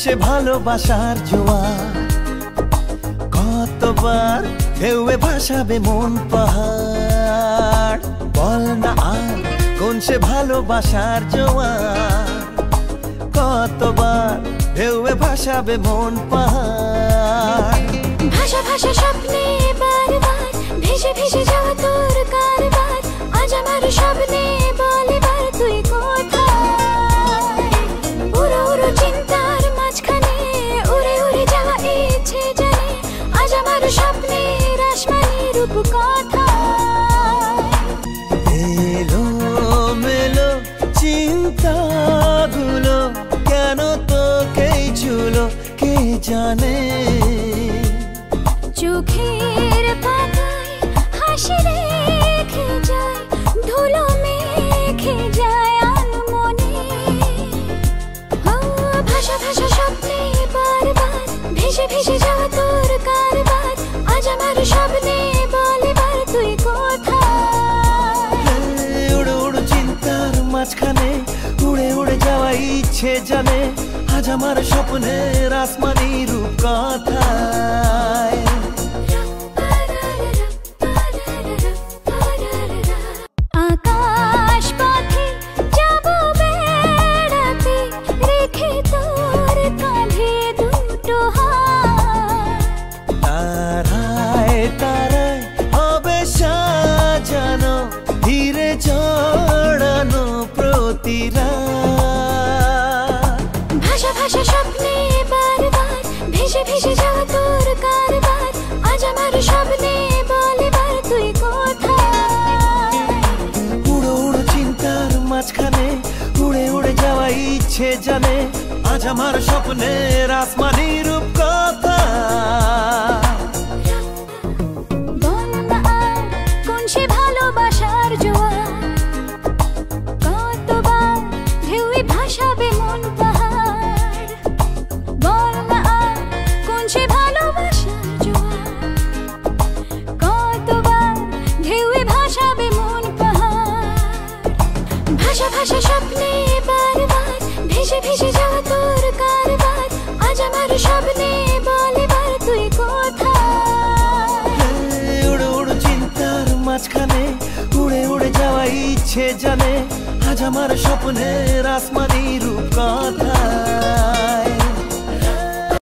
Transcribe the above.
সে ভালোবাসার জোয়ার, কতবার ঢেউয়ে ভাসাবে মন পাহাড়। বল না আর কোন সে ভালোবাসার জোয়ার, কতবার ঢেউয়ে ভাসাবে মন পাহাড়। ভাষা ভাষা স্বপ্নে বারবার ভেসে ভেসে যাওয়া তোর কারবার, আজ আমার স্বপ্নে বল এবার তুই কোথায়। উড়ো উড়ো চিন্তার মাঝখানে উড়ে উড়ে যাওয়া ইচ্ছে জানে, আজ আমার স্বপ্নের আসমানি রূপ কোথায়। এলো মেলো চিন্তাগুলো কেন তোকেই ছুলো কে জানে। চোখের পাতায় হাসি রেখে যায়, ধুলো মেখে যায় আনমনে। ভাষা ভাষা স্বপ্নে বারবার ভেসে ভেসে যাওয়া তোর কারবার, আজ আমার স্বপ্নে বল এবার তুই কোথায়। উড়ো উড়ো চিন্তার মাঝখানে উড়ে উড়ে যাওয়া ইচ্ছে জানে, আজ আমার স্বপ্নের আসমানি রূপ কোথায়। আকাশ পথে যাব বেড়াতে, রেখে তোর কাঁধে দুটো হাত। তারায় তারায় হবে সাজানো ধীরে জড়ানো প্রতিরা। ভাষা ভাষা স্বপ্নে বারবার ভেসে ভেসে যাওয়া তোর কারবার, আজ আমার স্বপ্নে বল এবার তুই কোথায়। উড়ো উড়ো চিন্তার মাঝখানে উড়ে উড়ে যাওয়া ইচ্ছে জানে, আজ আমার স্বপ্নের আসমানি রূপ কোথায়। বল না আর কোন সে ভালোবাসার জোয়ার, কতবার ঢেউয়ে ভাসাবে মন পাহাড়। বল না আর কোন সে ভালোবাসার জোয়ার, কতবার ঢেউয়ে ভাসাবে মন পাহাড়। ভাষা ভাষা স্বপ্নে বারবার ভেসে ভেসে যাওয়া তোর কারবার, আজ আমার স্বপ্নে বল এবার তুই কোথায়। উড়ো উড়ো চিন্তার মাঝখানে উড়ে উড়ে যাওয়া ইচ্ছে জানে, আজ আমার স্বপ্নের আসমানি রূপ কোথায়।